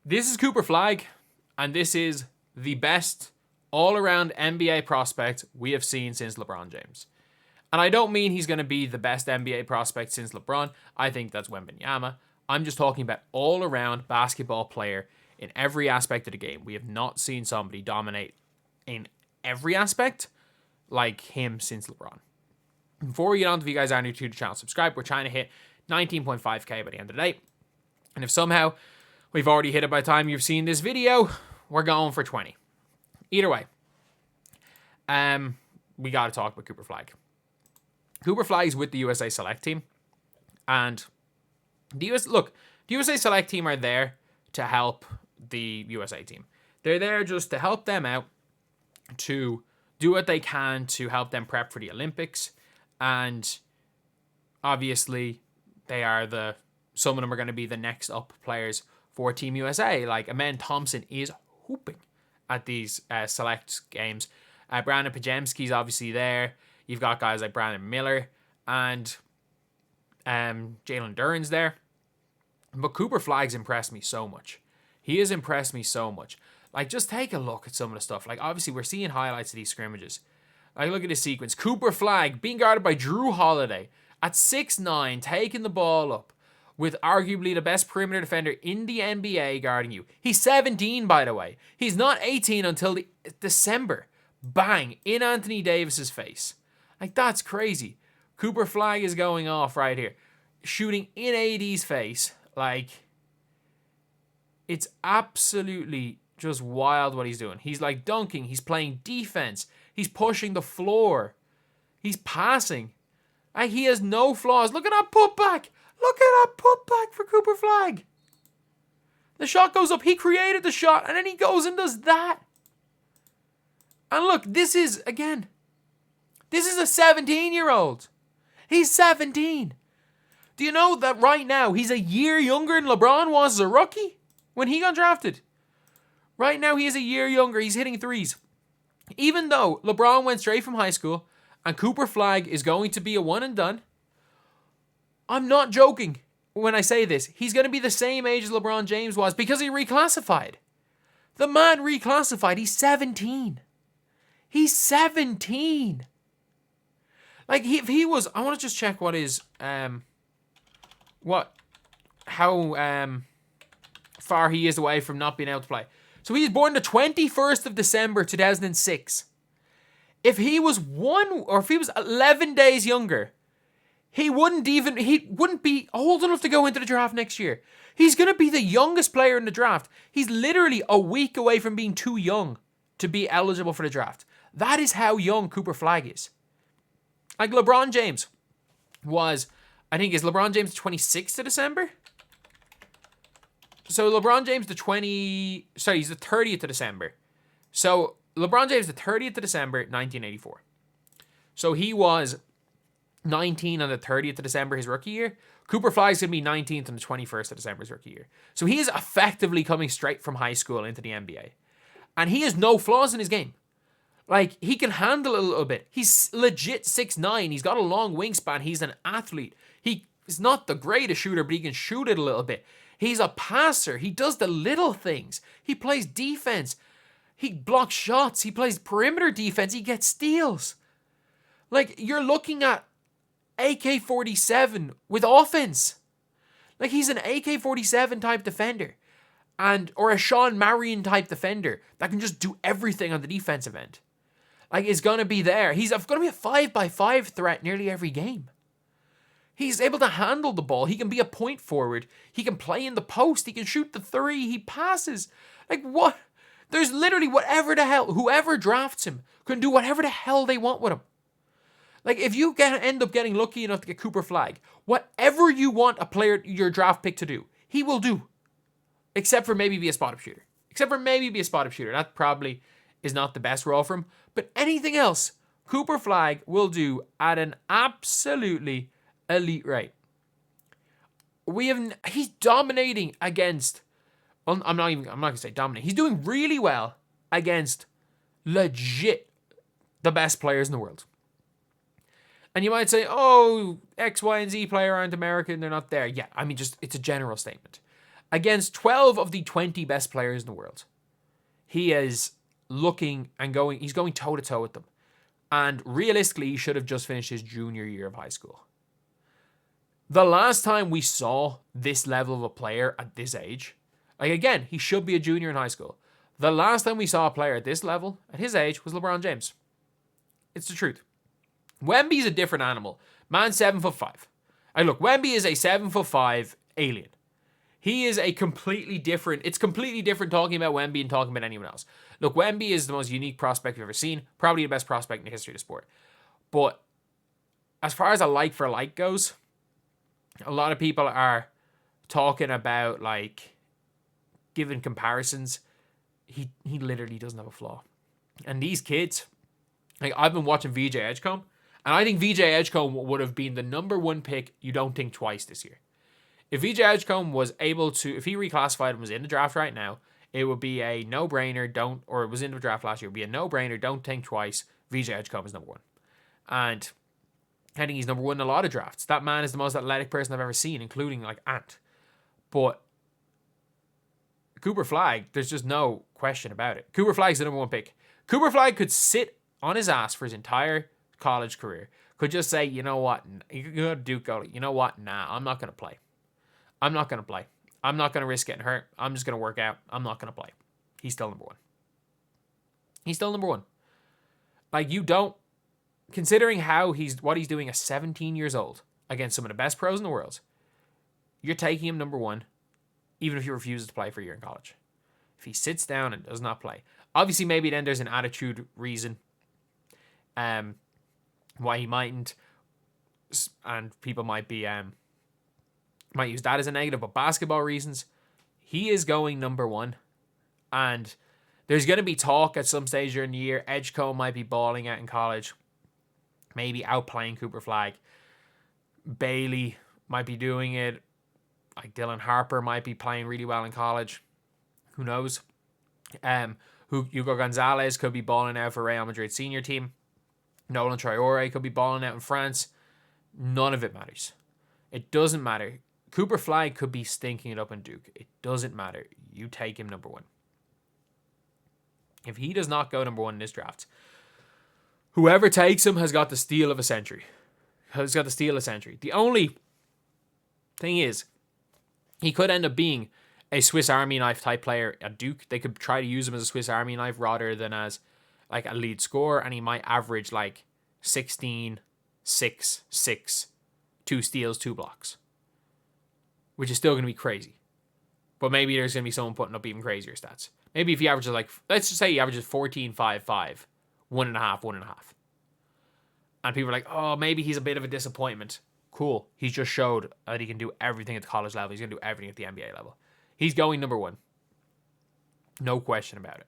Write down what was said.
This is Cooper Flagg, and this is the best all-around NBA prospect we have seen since LeBron James. And I don't mean he's going to be the best NBA prospect since LeBron. I think that's Wembanyama. I'm just talking about all-around basketball player in every aspect of the game. We have not seen somebody dominate in every aspect like him since LeBron. Before we get on, if you guys are new to the channel, subscribe. We're trying to hit 19.5k by the end of the day. And if somehow we've already hit it by the time you've seen this video, we're going for 20. Either way, we got to talk about Cooper Flagg. Cooper Flagg is with the USA Select team. And the USA Select team are there to help the USA team. They're there just to help them out, to do what they can to help them prep for the Olympics. And obviously, some of them are going to be the next up players for Team USA. Like, Amen Thompson is hooping at these select games. Brandon Pajemski's obviously there. You've got guys like Brandon Miller and Jalen Duren's there. But Cooper Flagg's impressed me so much. He has impressed me so much. Like, just take a look at some of the stuff. Like, obviously, we're seeing highlights of these scrimmages. Like, look at this sequence. Cooper Flagg being guarded by Drew Holiday at 6'9", taking the ball up with arguably the best perimeter defender in the NBA guarding you. He's 17, by the way. He's not 18 until December. Bang, in Anthony Davis's face. Like, that's crazy. Cooper Flagg is going off right here. Shooting in AD's face. Like, it's absolutely just wild what he's doing. He's like dunking. He's playing defense. He's pushing the floor. He's passing. And he has no flaws. Look at that putback. Look at that putback for Cooper Flagg. The shot goes up. He created the shot. And then he goes and does that. And look, this is, again, this is a 17-year-old. He's 17. Do you know that right now he's a year younger than LeBron was as a rookie when he got drafted? Right now he is a year younger. He's hitting threes. Even though LeBron went straight from high school and Cooper Flagg is going to be a one and done, I'm not joking when I say this. He's going to be the same age as LeBron James was because he reclassified. The man reclassified. He's 17. He's 17. Like, if he was, I want to just check what is, how far he is away from not being able to play. So he was born the 21st of December, 2006. If he was 11 days younger, he wouldn't be old enough to go into the draft next year. He's going to be the youngest player in the draft. He's literally a week away from being too young to be eligible for the draft. That is how young Cooper Flagg is. Like, LeBron James was, I think, is LeBron James 26th of December? So LeBron James he's the 30th of December. So LeBron James the 30th of December, 1984. So he was 19 on the 30th of December his rookie year. Cooper Flagg's going to be 19th on the 21st of December his rookie year. So he is effectively coming straight from high school into the NBA. And he has no flaws in his game. Like, he can handle it a little bit. He's legit 6'9". He's got a long wingspan. He's an athlete. He is not the greatest shooter, but he can shoot it a little bit. He's a passer. He does the little things. He plays defense. He blocks shots. He plays perimeter defense. He gets steals. Like, you're looking at AK-47 with offense. Like, he's an AK-47 type defender. Or a Sean Marion type defender that can just do everything on the defensive end. Like, is going to be there. He's going to be a 5x5 threat nearly every game. He's able to handle the ball. He can be a point forward. He can play in the post. He can shoot the three. He passes. Like, what? There's literally whatever the hell. Whoever drafts him can do whatever the hell they want with him. Like, if you end up getting lucky enough to get Cooper Flagg, whatever you want your draft pick to do, he will do. Except for maybe be a spot-up shooter. That probably is not the best role for him. But anything else, Cooper Flagg will do at an absolutely elite rate. He's dominating against, I'm not going to say dominate. He's doing really well against legit the best players in the world. And you might say, oh, X, Y, and Z player aren't American. They're not there. Yeah, I mean, just it's a general statement. Against 12 of the 20 best players in the world, he is looking and going, he's going toe-to-toe with them. And realistically, he should have just finished his junior year of high school. The last time we saw this level of a player at this age, like again, he should be a junior in high school. The last time we saw a player at this level, at his age, was LeBron James. It's the truth. Wemby's a different animal. Man, 7'5". And look, Wemby is a 7'5" alien. He is a completely different, it's completely different talking about Wemby and talking about anyone else. Look, Wemby is the most unique prospect we've ever seen. Probably the best prospect in the history of the sport. But as far as a like for like goes, a lot of people are talking about like giving comparisons. He literally doesn't have a flaw. And these kids, like I've been watching VJ Edgecombe, and I think VJ Edgecombe would have been the number one pick you don't think twice this year. If VJ Edgecombe was able to, if he reclassified and was in the draft right now, it would be a no-brainer, or it was in the draft last year, it would be a no-brainer, don't think twice, VJ Edgecombe is number one. And I think he's number one in a lot of drafts. That man is the most athletic person I've ever seen, including like Ant. But Cooper Flagg, there's just no question about it. Cooper Flagg's the number one pick. Cooper Flagg could sit on his ass for his entire college career. Could just say, you know what, you go to Duke, go, you know what, nah, I'm not going to play. I'm not going to play. I'm not going to risk getting hurt. I'm just going to work out. I'm not going to play. He's still number one. He's still number one. Like, you don't, considering what he's doing at 17 years old against some of the best pros in the world, you're taking him number one, even if he refuses to play for a year in college. If he sits down and does not play. Obviously, maybe then there's an attitude reason why he mightn't, and people might be might use that as a negative, but basketball reasons, he is going number one. And there's going to be talk at some stage during the year, Edgecombe might be balling out in college, maybe outplaying Cooper Flagg. Bailey might be doing it. Like Dylan Harper might be playing really well in college. Who knows? Hugo Gonzalez could be balling out for Real Madrid senior team. Nolan Traore could be balling out in France. None of it matters. It doesn't matter. Cooper Flagg could be stinking it up in Duke. It doesn't matter. You take him number one. If he does not go number one in this draft, whoever takes him has got the steal of a century. The only thing is, he could end up being a Swiss Army knife type player at Duke. They could try to use him as a Swiss Army knife rather than as like a lead scorer, and he might average like 16, 6, 6, 2 steals, 2 blocks. Which is still going to be crazy. But maybe there's going to be someone putting up even crazier stats. Maybe if he averages like, let's just say he averages 14, 5, 5, 1.5, 1.5. And people are like, oh, maybe he's a bit of a disappointment. Cool. He's just showed that he can do everything at the college level. He's going to do everything at the NBA level. He's going number one. No question about it.